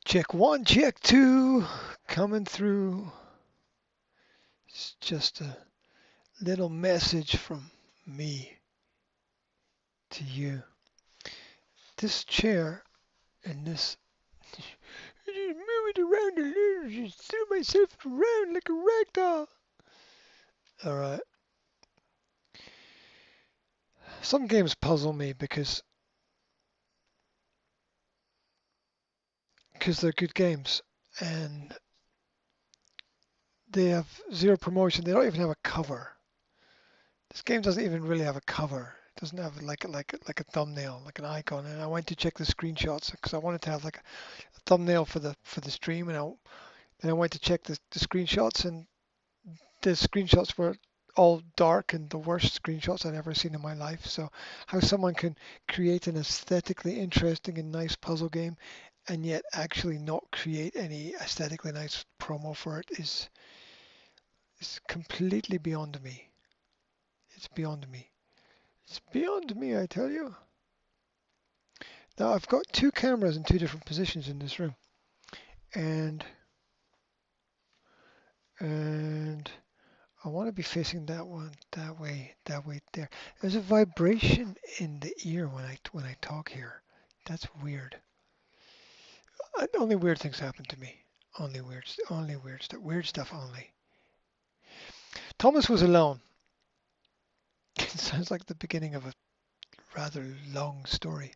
Check one, check two, coming through. It's just a little message from me to you. This chair and this. I just move it around a little, just threw myself around like a rag doll. Alright. Some games puzzle me because they're good games and they have zero promotion. They don't even have a cover. This game doesn't even really have a cover. It doesn't have like a thumbnail, like an icon. And I went to check the screenshots because I wanted to have like a thumbnail for the stream, and then I went to check the screenshots, and the screenshots were all dark and the worst screenshots I'd ever seen in my life. So how someone can create an aesthetically interesting and nice puzzle game and yet actually not create any aesthetically nice promo for it is completely beyond me. It's beyond me. It's beyond me, I tell you. Now I've got two cameras in two different positions in this room, and I want to be facing that one, that way, there. There's a vibration in the ear when I talk here. That's weird. Only weird things happen to me. Only weird stuff only. Thomas was alone. It sounds like the beginning of a rather long story.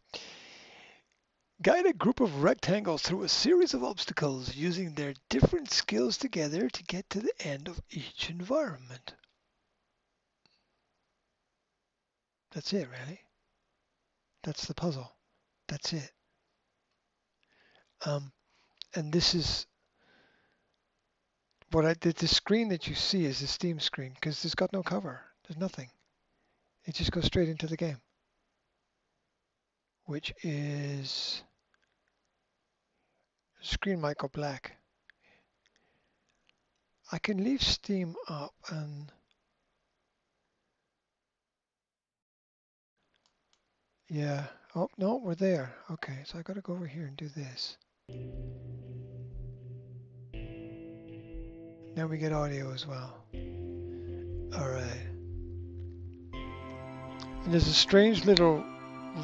Guide a group of rectangles through a series of obstacles using their different skills together to get to the end of each environment. That's it, really. That's the puzzle. That's it. And this is what I did. The screen that you see is the Steam screen because it's got no cover. There's nothing. It just goes straight into the game, which is screen might go black. I can leave Steam up and yeah. Oh no, we're there. Okay, so I got to go over here and do this. Now we get audio as well. All right. And there's a strange little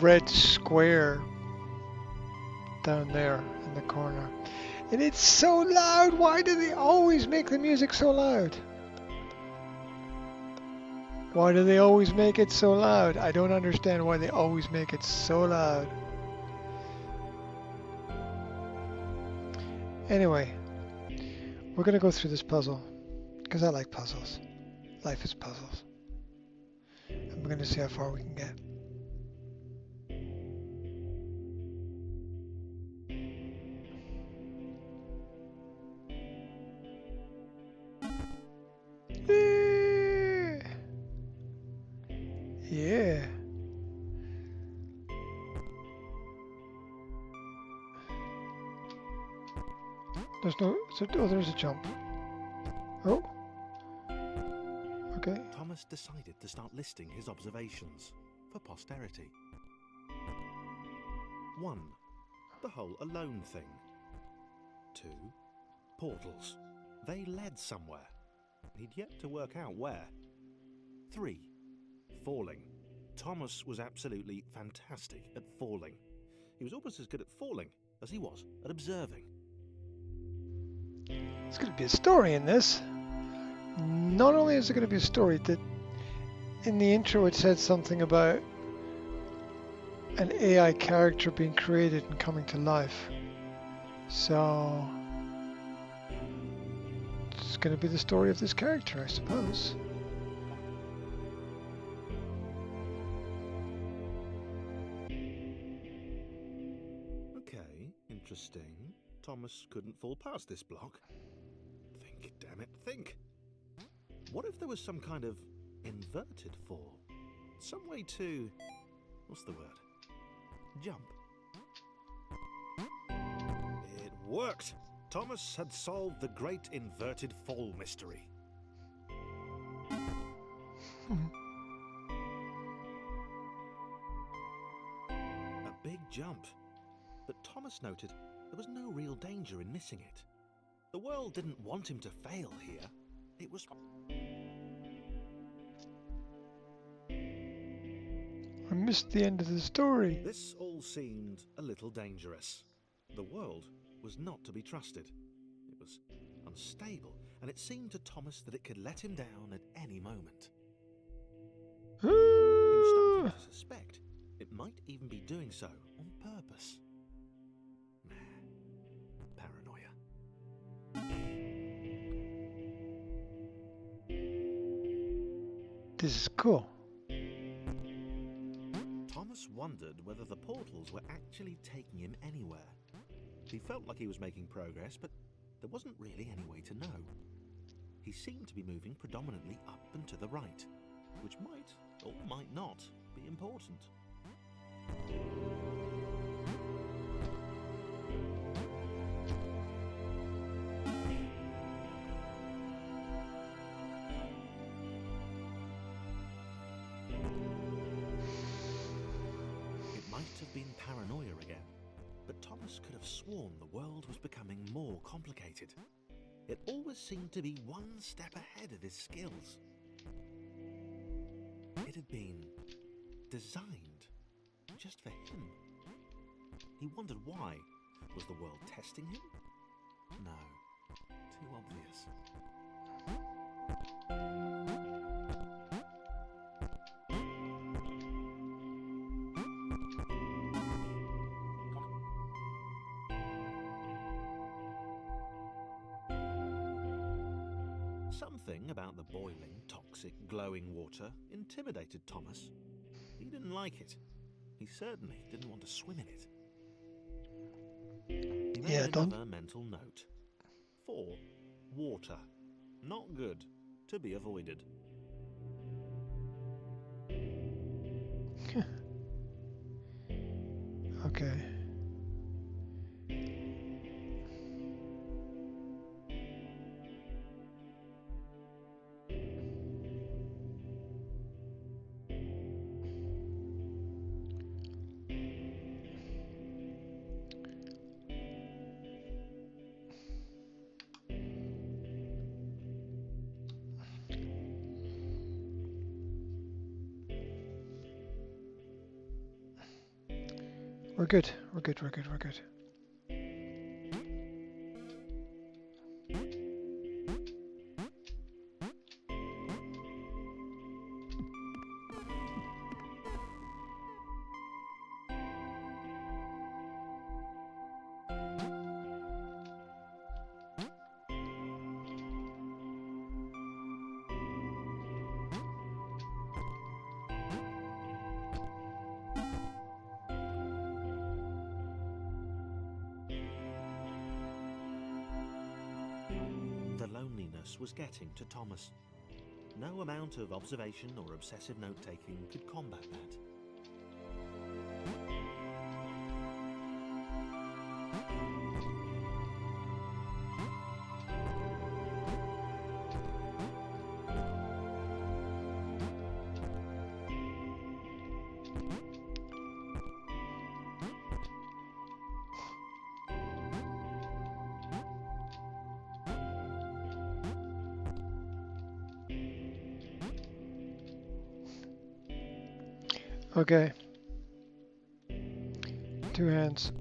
red square down there in the corner. And it's so loud. Why do they always make the music so loud? Why do they always make it so loud? I don't understand why they always make it so loud. Anyway, we're going to go through this puzzle because I like puzzles. Life is puzzles. And we're going to see how far we can get. Yeah. There's no. Oh, there's a jump. Oh. Okay. Thomas decided to start listing his observations for posterity. 1. The whole alone thing. 2. Portals. They led somewhere. He'd yet to work out where. 3. Falling. Thomas was absolutely fantastic at falling. He was almost as good at falling as he was at observing. There's going to be a story in this. Not only is there going to be a story, that in the intro it said something about an AI character being created and coming to life. So it's going to be the story of this character, I suppose. Okay, interesting. Thomas couldn't fall past this block. Think, damn it, think. What if there was some kind of inverted fall? Some way to... what's the word? Jump. It worked! Thomas had solved the great inverted fall mystery. A big jump. But Thomas noted There was no real danger in missing it. The world didn't want him to fail here. It was... I missed the end of the story. This all seemed a little dangerous. The world was not to be trusted. It was unstable, and it seemed to Thomas that it could let him down at any moment. He was starting to suspect it might even be doing so on purpose. Paranoia. This is cool. Thomas wondered whether the portals were actually taking him anywhere. He felt like he was making progress, but there wasn't really any way to know. He seemed to be moving predominantly up and to the right, which might or might not be important. It might have been paranoia again, but Thomas could have sworn the world was becoming more complicated. It always seemed to be one step ahead of his skills. It had been designed just for him. He wondered why. Was the world testing him? No, too obvious. Something about the boiling, toxic, glowing water intimidated Thomas. He didn't like it. He certainly didn't want to swim in it. He made another mental note. 4. Water. Not good. To be avoided. Okay. We're good. We're good. We're good. We're good. The loneliness was getting to Thomas. No amount of observation or obsessive note-taking could combat that. Okay. 2 hands.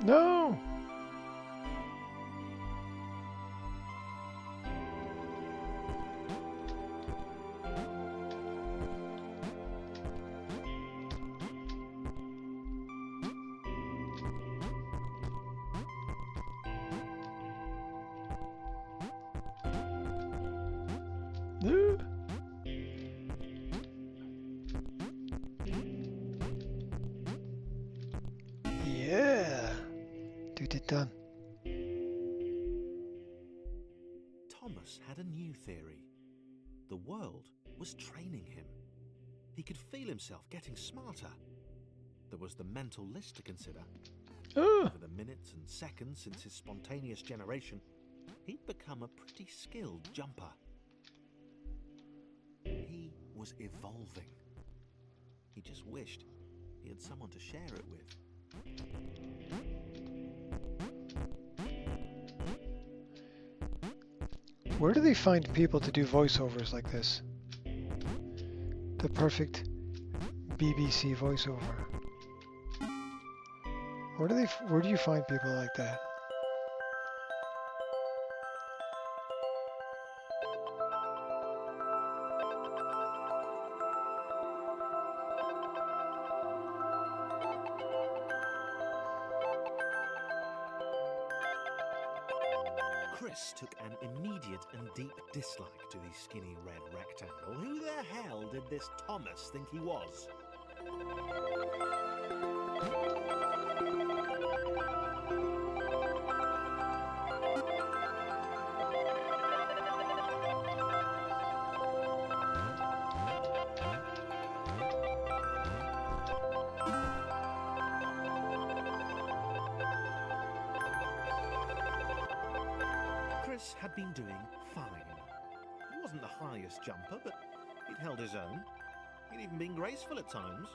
No! No! Yeah! Dude, it done. Thomas had a new theory. The world was training him. He could feel himself getting smarter. there was the mental list to consider. Ah, Over the minutes and seconds since his spontaneous generation, he'd become a pretty skilled jumper. He was evolving. He just wished he had someone to share it with. where do they find people to do voiceovers like this? The perfect BBC voiceover. Where do you find people like that? Chris took an immediate and deep dislike to the skinny red rectangle. Who the hell did this Thomas think he was? Chris had been doing fine. He wasn't the highest jumper, but he'd held his own. He'd even been graceful at times.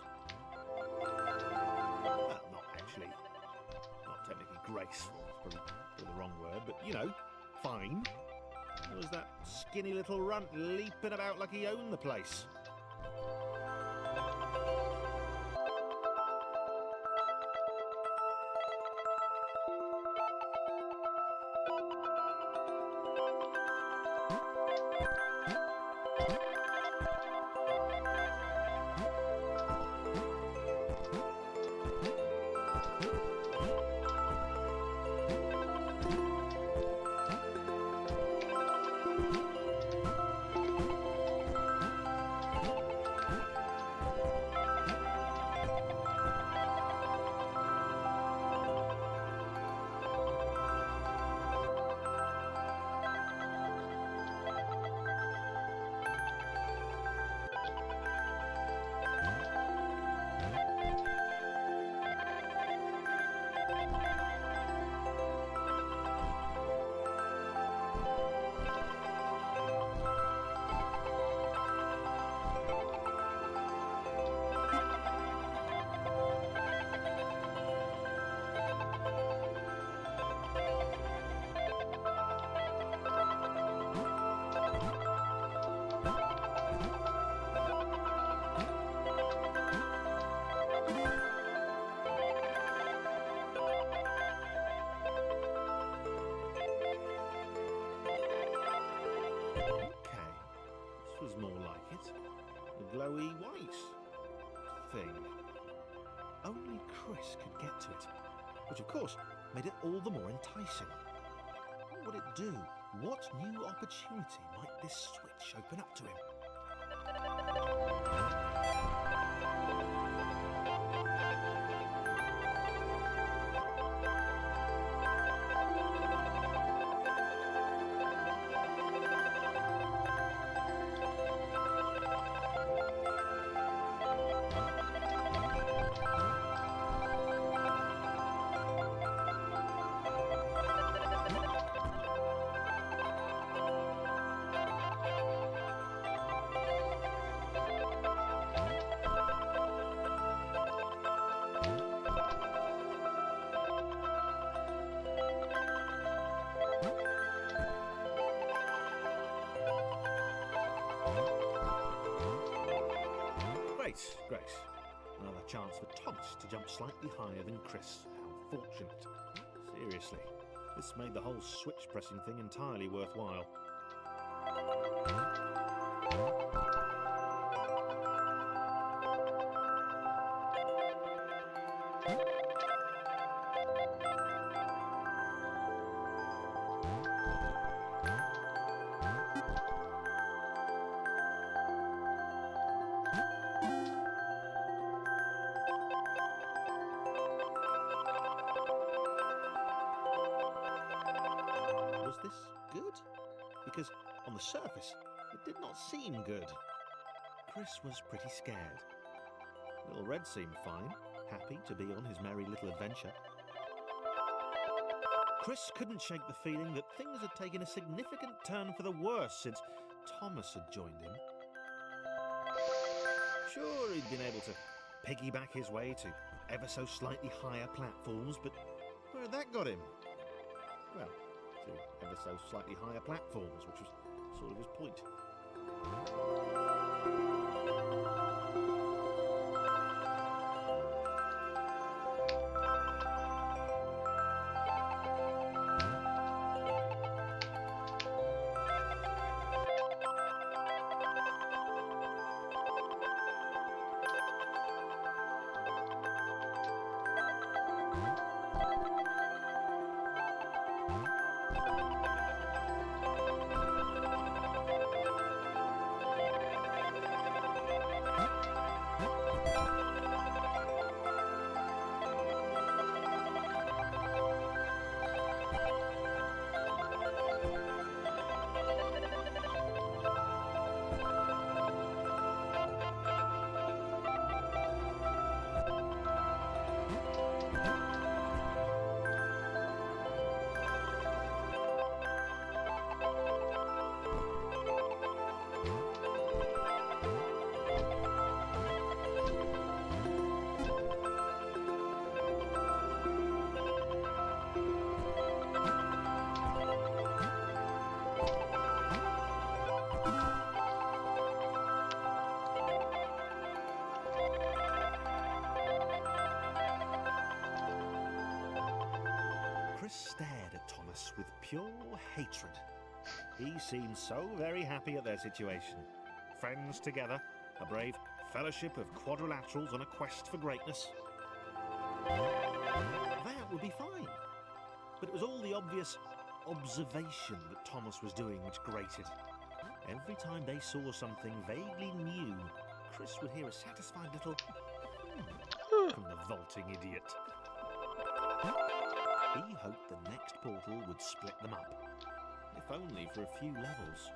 Well, not actually. Not technically graceful, it's probably the wrong word, but you know, fine. There was that skinny little runt leaping about like he owned the place. This was more like it. The glowy white thing. Only Chris could get to it, which of course made it all the more enticing. What would it do? What new opportunity might this switch open up to him? Great. Another chance for Tomas to jump slightly higher than Chris. How fortunate. Seriously, this made the whole switch pressing thing entirely worthwhile. Was this good? Because on the surface, it did not seem good. Chris was pretty scared. Little Red seemed fine. happy to be on his merry little adventure. Chris couldn't shake the feeling that things had taken a significant turn for the worse since Thomas had joined him. Sure, he'd been able to piggyback his way to ever so slightly higher platforms, but where had that got him? Well, to ever so slightly higher platforms, which was sort of his point. Chris stared at Thomas with pure hatred. He seemed so very happy at their situation. Friends together, a brave fellowship of quadrilaterals on a quest for greatness. That would be fine. But it was all the obvious observation that Thomas was doing which grated. Every time they saw something vaguely new, Chris would hear a satisfied little from the vaulting idiot. He hoped the next portal would split them up, if only for a few levels.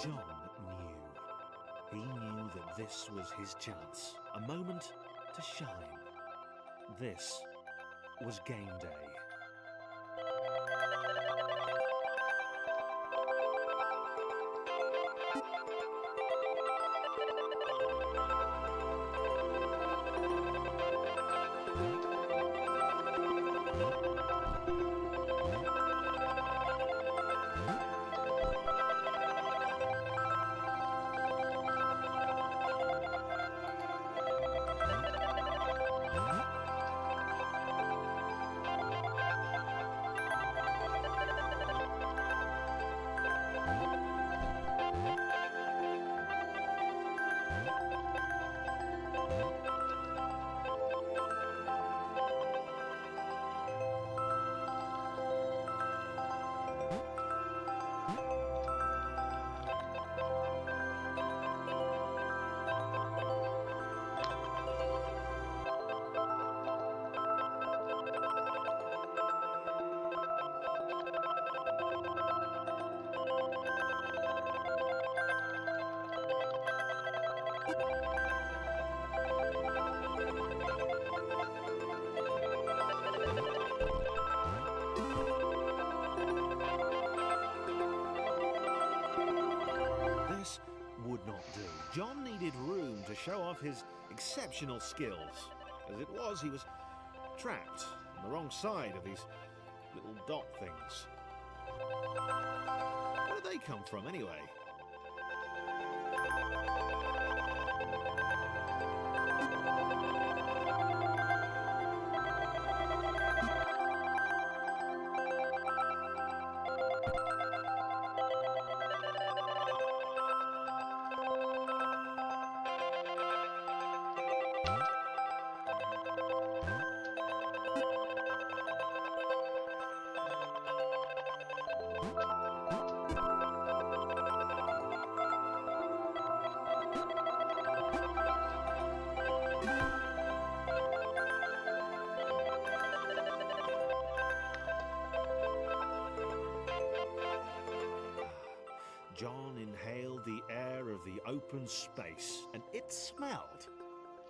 John knew. He knew that this was his chance, a moment to shine. This was game day. This would not do. John needed room to show off his exceptional skills. As it was, he was trapped on the wrong side of these little dot things. Where did they come from, anyway? John inhaled the air of the open space, and it smelled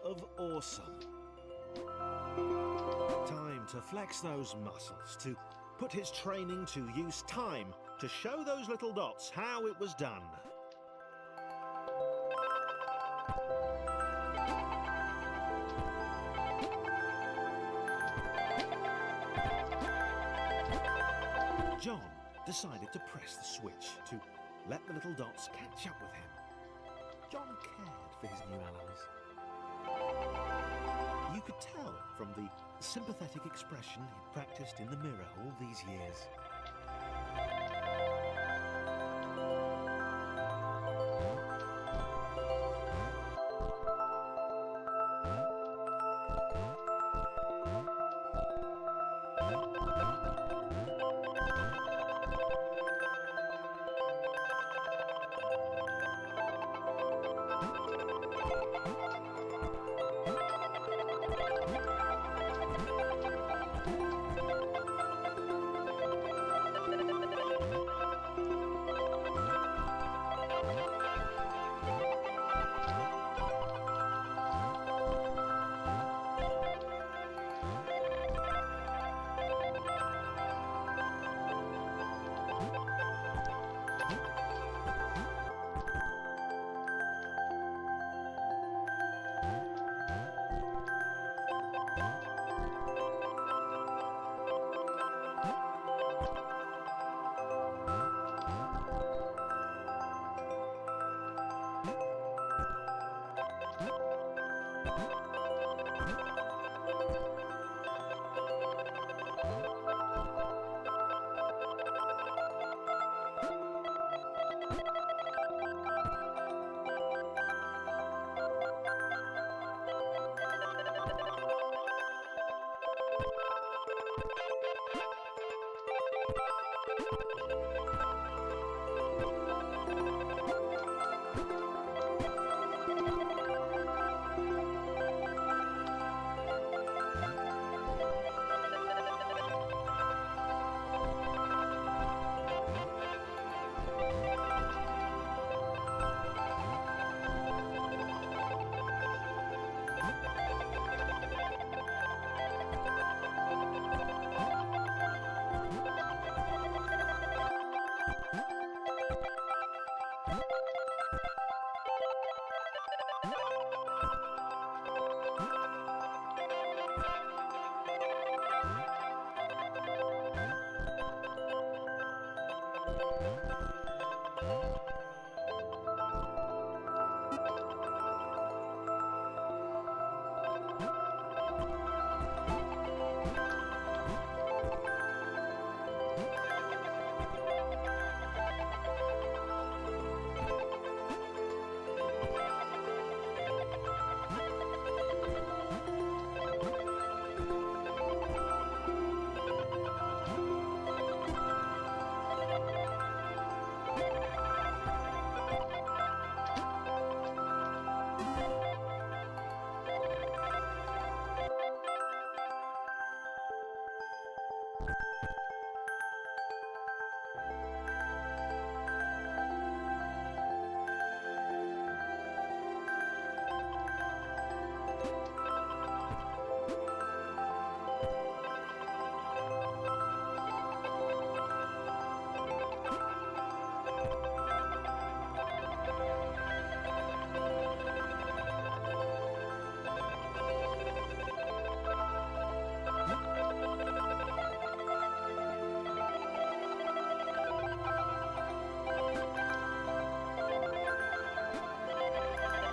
of awesome. Time to flex those muscles, to put his training to use, time to show those little dots how it was done. John decided to press the switch to let the little dots catch up with him. John cared for his new allies. You could tell from the sympathetic expression he'd practiced in the mirror all these years.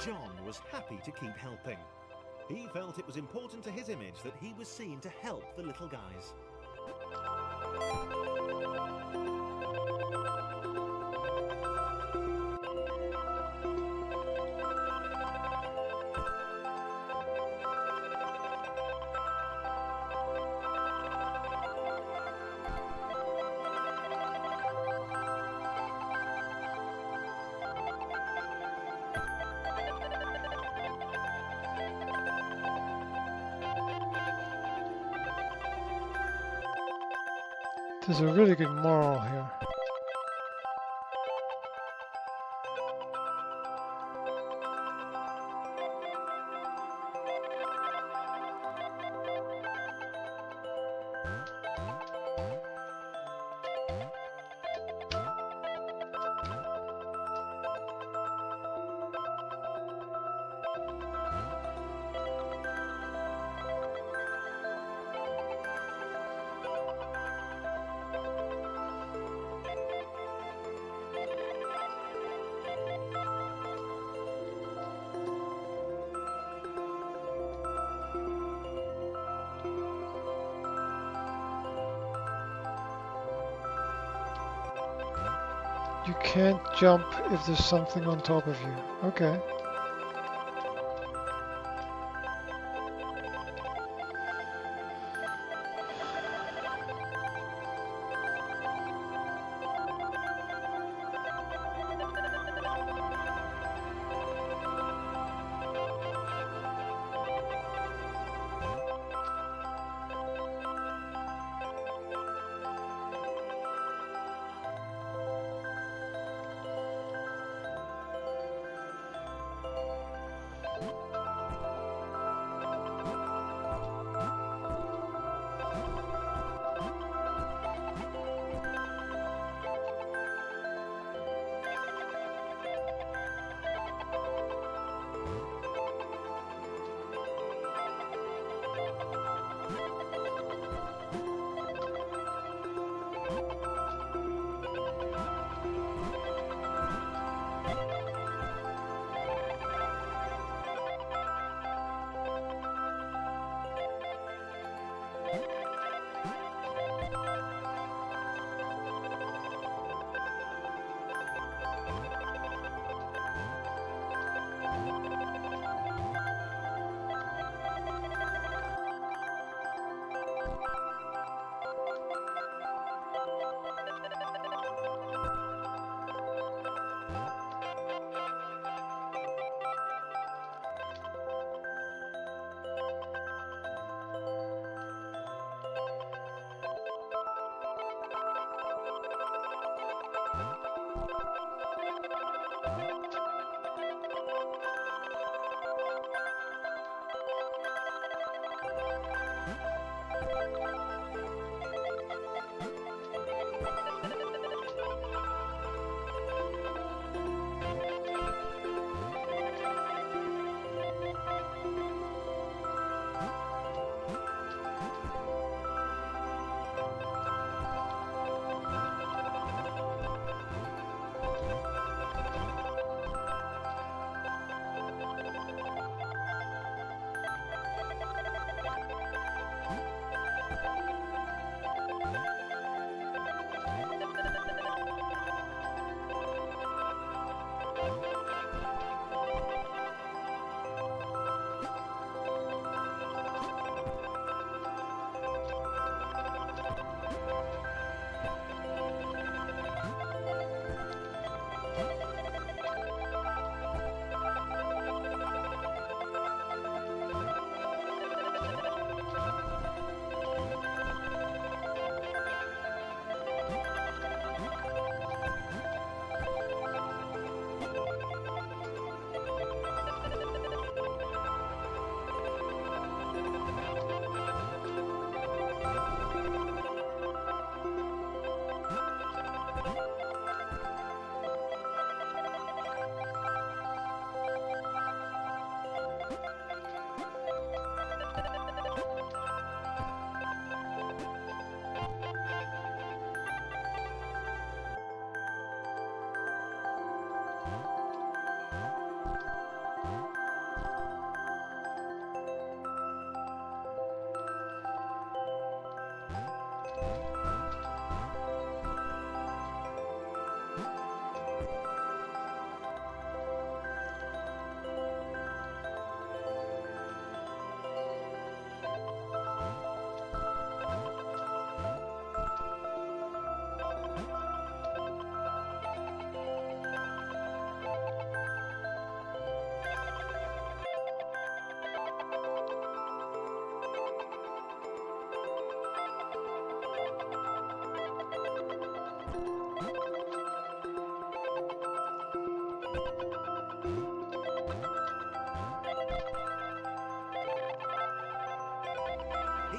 John was happy to keep helping. He felt it was important to his image that he was seen to help the little guys. There's a really good moral here. You can't jump if there's something on top of you. Okay.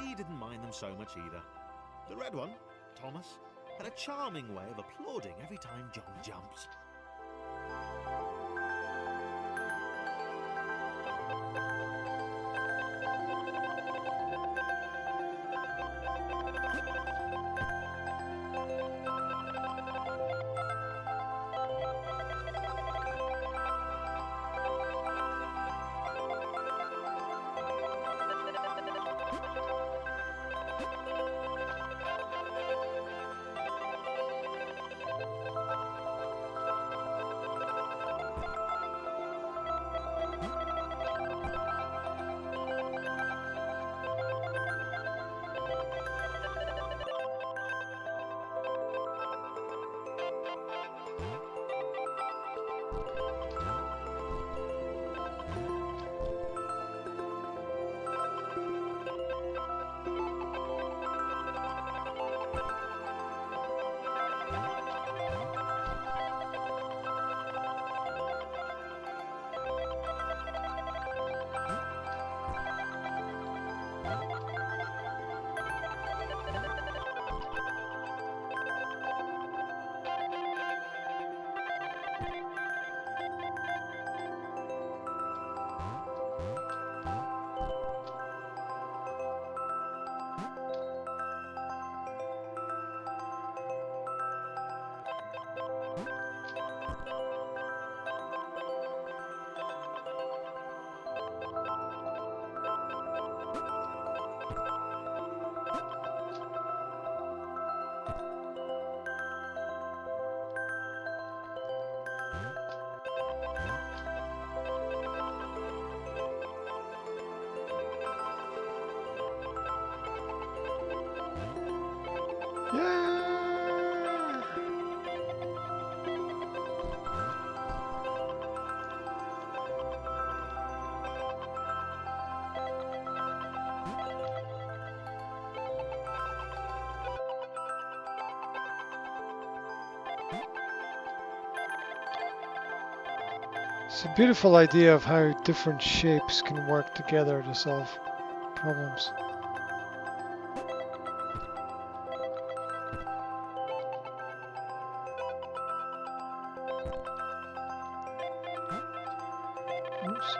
He didn't mind them so much either. The red one, Thomas, had a charming way of applauding every time John jumps. Yeah! It's a beautiful idea of how different shapes can work together to solve problems. Oops.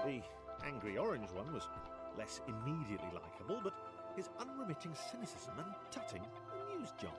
The angry orange one was less immediately likeable, but his unremitting cynicism and tutting amused John.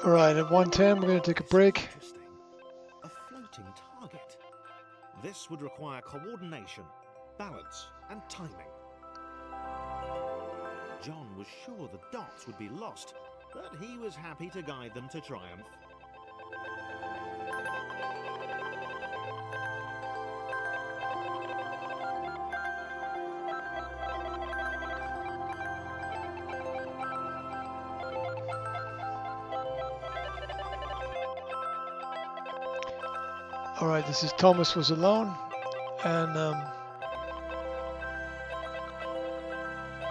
All right, at 110, we're going to take a This is break. interesting. A floating target. This would require coordination, balance, and timing. John was sure the dots would be lost, but he was happy to guide them to triumph. All right, this is Thomas was alone, and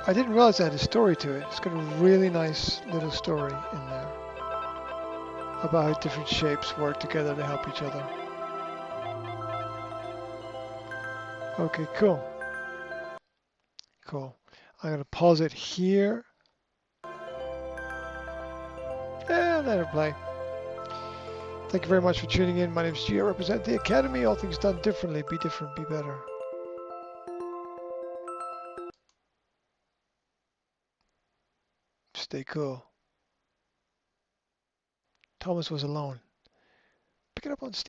I didn't realize I had a story to it. It's got a really nice little story in there about how different shapes work together to help each other. Okay, cool. Cool. I'm going to pause it here. And let it play. Thank you very much for tuning in. My name is G. I represent the Academy. All things done differently. Be different, be better. Stay cool. Thomas was alone. Pick it up on Steam.